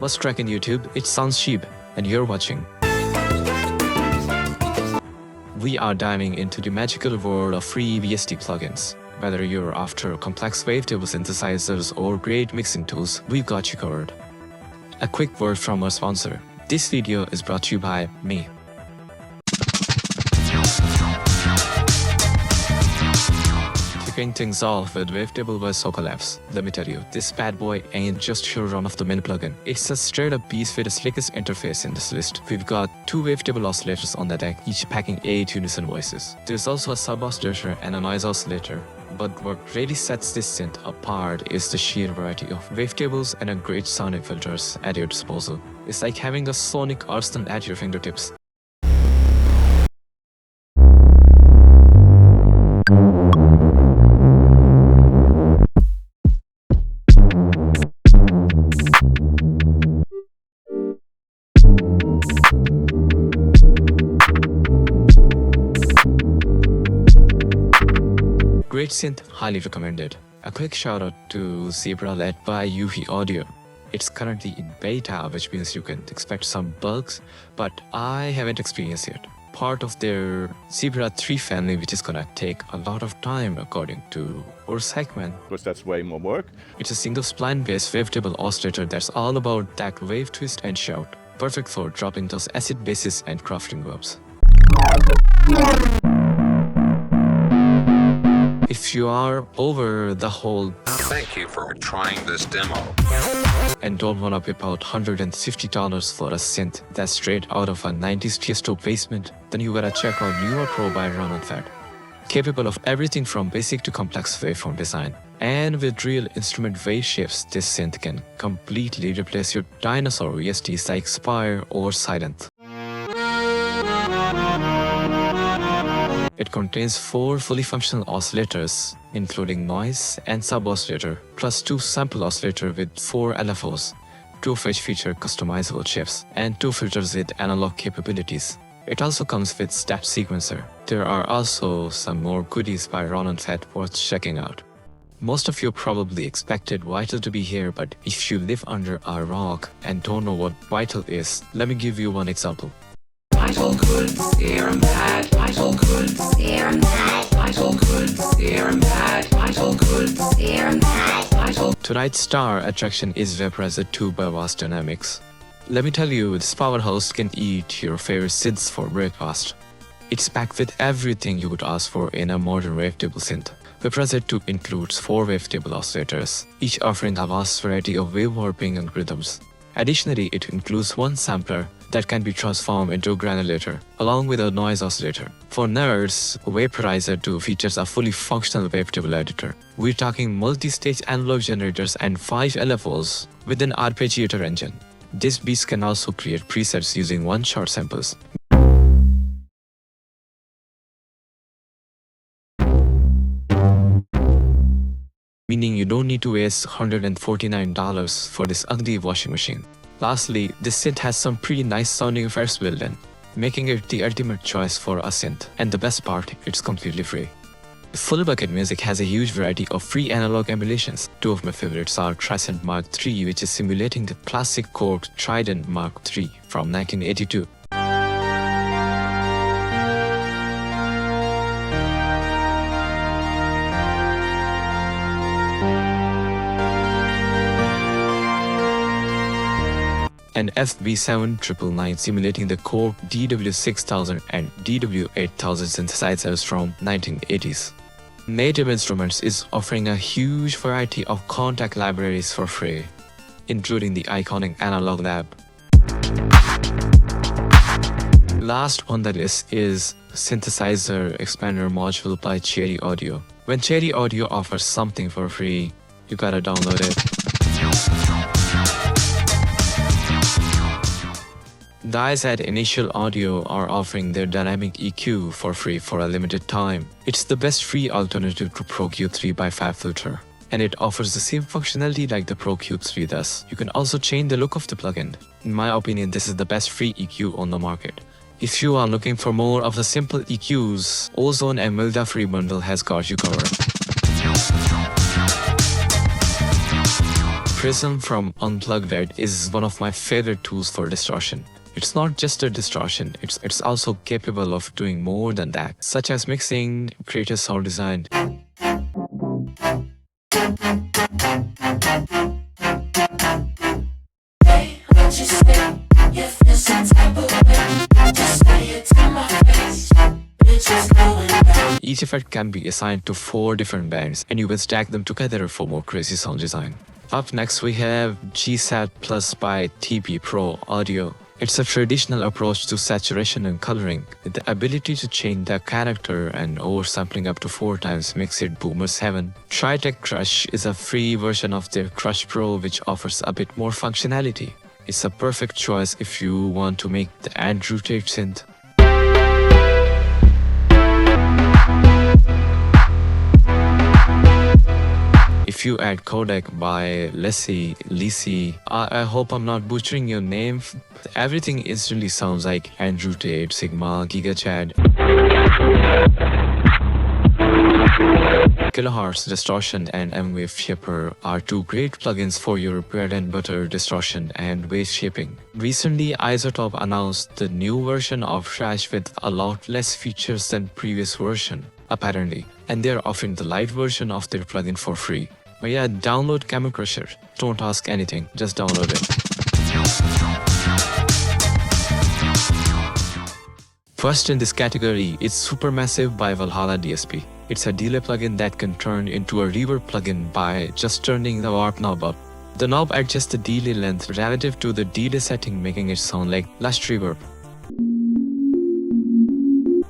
What's cracking YouTube? It sounds cheap, and you're watching. We are diving into the magical world of free VST plugins. Whether you're after complex wavetable synthesizers or great mixing tools, we've got you covered. A quick word from our sponsor. This video is brought to you by me. Kicking things off with Wavetable by Soca Labs. Let me tell you, this bad boy ain't just your run-of-the-mill plugin. It's a straight-up beast with the slickest interface in this list. We've got 2 Wavetable oscillators on the deck, each packing 8 unison voices. There's also a sub-oscillator and a noise oscillator. But what really sets this synth apart is the sheer variety of wavetables and a great sounding filters at your disposal. It's like having a sonic arsenal at your fingertips. Great synth, highly recommended. A quick shout out to Zebra led by UV Audio. It's currently in beta, which means you can expect some bugs, but I haven't experienced yet. Part of their Zebra 3 family, which is gonna take a lot of time according to Urs Heckman. Because that's way more work. It's a single spline based wavetable oscillator that's all about that wave twist and shout. Perfect for dropping those acid basses and crafting verbs. If you are over the whole "Thank you for trying this demo" and don't want to pay about $150 for a synth that's straight out of a 90s Tiesto basement, then you gotta check out Newer Pro by Ronan Fat. Capable of everything from basic to complex waveform design. And with real instrument wave shapes, this synth can completely replace your dinosaur VSTs like Spire or Silent. It contains 4 fully functional oscillators, including noise and sub-oscillator, plus 2 sample oscillator with 4 LFOs, 2 of which feature customizable chips, and 2 filters with analog capabilities. It also comes with step sequencer. There are also some more goodies by Ronan Fat worth checking out. Most of you probably expected Vital to be here, but if you live under a rock and don't know what Vital is, let me give you one example. Vital good, serum pad. Vital good, serum pad. Vital good, serum pad. Vital good, serum pad. Vital. Tonight's star attraction is Vaporizer 2 by Vast Dynamics. Let me tell you, this powerhouse can eat your favorite synths for breakfast. It's packed with everything you would ask for in a modern wavetable synth. Vaporizer 2 includes 4 wavetable oscillators, each offering a vast variety of wave warping algorithms. Additionally, it includes 1 sampler that can be transformed into a granulator, along with a noise oscillator. For nerds, Vaporizer 2 features a fully functional wavetable editor. We're talking multi-stage analog generators and 5 LFOs with an arpeggiator engine. This beast can also create presets using one-shot samples. Meaning you don't need to waste $149 for this ugly washing machine. Lastly, this synth has some pretty nice sounding effects built in, making it the ultimate choice for a synth. And the best part, it's completely free. Full Bucket Music has a huge variety of free analog emulations. 2 of my favorites are Trident Mark III, which is simulating the classic Korg Trident Mark III from 1982. And FB7999 simulating the Korg DW6000 and DW8000 synthesizers from 1980s. Native Instruments is offering a huge variety of Kontakt libraries for free, including the iconic Analog Lab. Last on the list is Synthesizer Expander Module by Cherry Audio. When Cherry Audio offers something for free, you gotta download it. Guys at Initial Audio are offering their dynamic EQ for free for a limited time. It's the best free alternative to Pro Q3 by FabFilter, and it offers the same functionality like the Pro Q3 does. You can also change the look of the plugin. In my opinion, this is the best free EQ on the market. If you are looking for more of the simple EQs, Ozone and Milda Free Bundle has got you covered. Prism from Unplugged is one of my favorite tools for distortion. It's not just a distortion, it's also capable of doing more than that, such as mixing, creative sound design. Each effect can be assigned to 4 different bands, and you will stack them together for more crazy sound design. Up next we have GSAT Plus by TP Pro Audio. It's a traditional approach to saturation and coloring, with the ability to change the character and oversampling up to 4 times makes it boomer's heaven. Tritech Crush is a free version of their Crush Pro which offers a bit more functionality. It's a perfect choice if you want to make the Andrew Tate synth. If you add Codec by Lisi, I hope I'm not butchering your name. Everything instantly sounds like Andrew Tate, Sigma, GigaChad. Kilohertz Distortion and M-Wave Shaper are 2 great plugins for your bread and butter distortion and wave shaping. Recently, iZotope announced the new version of Trash with a lot less features than previous version, apparently, and they're offering the light version of their plugin for free. But yeah, download Camel Crusher. Don't ask anything, just download it. First in this category is Supermassive by Valhalla DSP. It's a delay plugin that can turn into a reverb plugin by just turning the warp knob up. The knob adjusts the delay length relative to the delay setting, making it sound like lush reverb.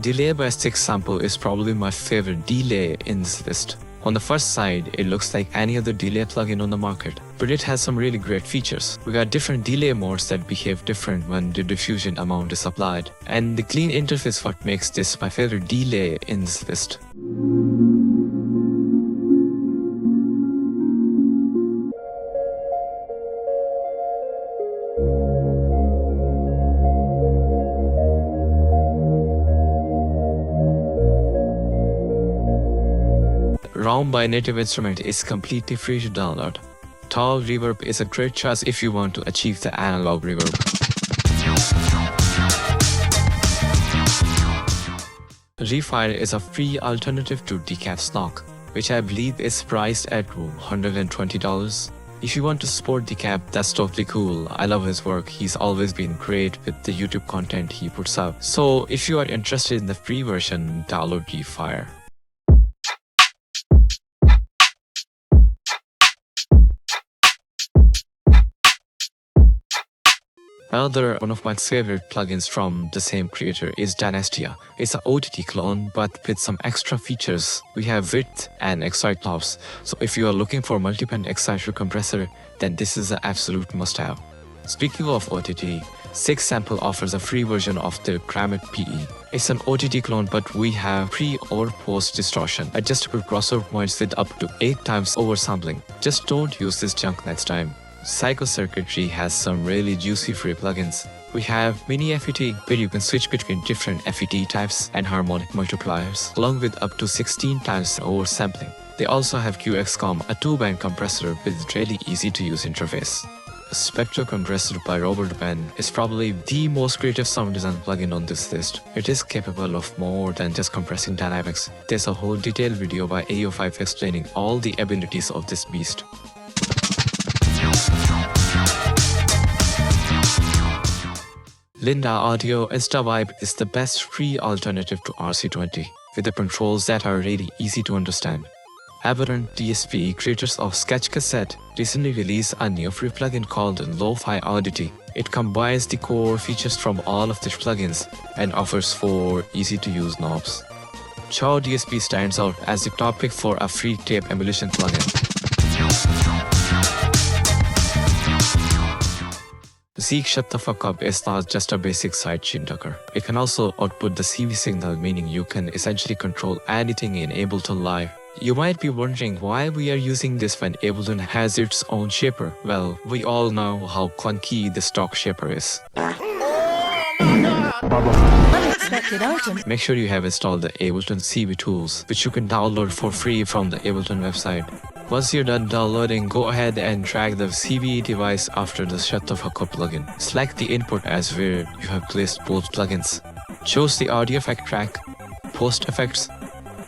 Delay by 6 Sample is probably my favorite delay in this list. On the first side, it looks like any other delay plugin on the market, but it has some really great features. We got different delay modes that behave different when the diffusion amount is applied, and the clean interface what makes this my favorite delay in this list. ROM by Native Instrument is completely free to download. Tall Reverb is a great choice if you want to achieve the analog reverb. Refire is a free alternative to Decaf Snock, which I believe is priced at $120. If you want to support Decaf, that's totally cool. I love his work. He's always been great with the YouTube content he puts up. So if you are interested in the free version, download Refire. Another one of my favorite plugins from the same creator is Dynastia. It's an OTT clone but with some extra features. We have width and excite knobs, so if you are looking for multi-band exciter compressor, then this is an absolute must-have. Speaking of OTT, 6 Sample offers a free version of the Kramit PE. It's an OTT clone, but we have pre or post distortion, adjustable crossover points with up to 8 times oversampling. Just don't use this junk next time. Psychocircuitry has some really juicy free plugins. We have Mini FET, where you can switch between different FET types and harmonic multipliers, along with up to 16 times oversampling. They also have QXCOM, a 2-band compressor with really easy to use interface. Spectro Compressor by Robert Ben is probably the most creative sound design plugin on this list. It is capable of more than just compressing dynamics. There's a whole detailed video by AO5 explaining all the abilities of this beast. Linda Audio InstaVibe is the best free alternative to RC20, with the controls that are really easy to understand. Aberrant DSP, creators of Sketch Cassette, recently released a new free plugin called Lo-Fi Oddity. It combines the core features from all of their plugins and offers 4 easy-to-use knobs. Chow DSP stands out as the top pick for a free tape emulation plugin. Zeek Shut the Fuck Up is not just a basic sidechain ducker. It can also output the CV signal, meaning you can essentially control anything in Ableton Live. You might be wondering why we are using this when Ableton has its own shaper. Well, we all know how clunky the stock shaper is. Unexpected item. Make sure you have installed the Ableton CV tools, which you can download for free from the Ableton website. Once you're done downloading, go ahead and drag the CVE device after the Shut-the-Fuck-Up plugin. Select the input as where you have placed both plugins. Choose the audio effect track, post effects,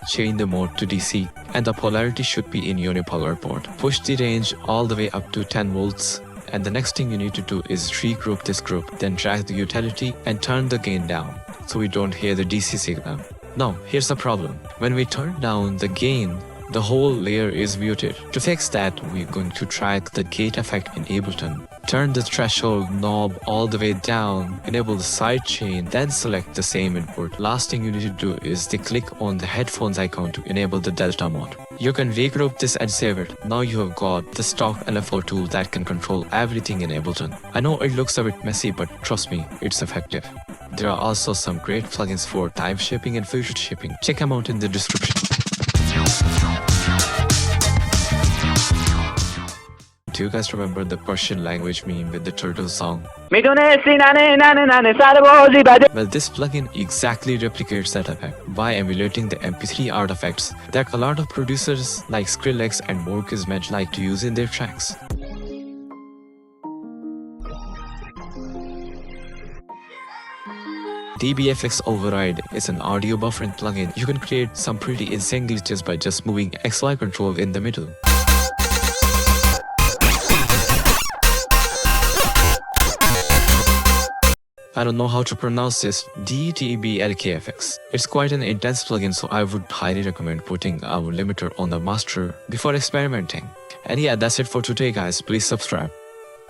change the mode to DC, and the polarity should be in unipolar port. Push the range all the way up to 10 volts. And the next thing you need to do is regroup this group, then drag the utility and turn the gain down so we don't hear the DC signal. Now, here's the problem. When we turn down the gain, the whole layer is muted. To fix that, we're going to drag the gate effect in Ableton. Turn the threshold knob all the way down, enable the sidechain, then select the same input. Last thing you need to do is to click on the headphones icon to enable the Delta mode. You can regroup this and save it. Now you have got the stock LFO tool that can control everything in Ableton. I know it looks a bit messy, but trust me, it's effective. There are also some great plugins for time shipping and future shipping. Check them out in the description. Do you guys remember the Persian language meme with the turtle song? Well, this plugin exactly replicates that effect by emulating the MP3 artifacts that a lot of producers like Skrillex and Morkizmed like to use in their tracks. DBFX Override is an audio buffering plugin. You can create some pretty insane glitches by just moving XY control in the middle. I don't know how to pronounce this, DTBLKFX. It's quite an intense plugin, so I would highly recommend putting our limiter on the master before experimenting. And yeah, that's it for today guys, please subscribe.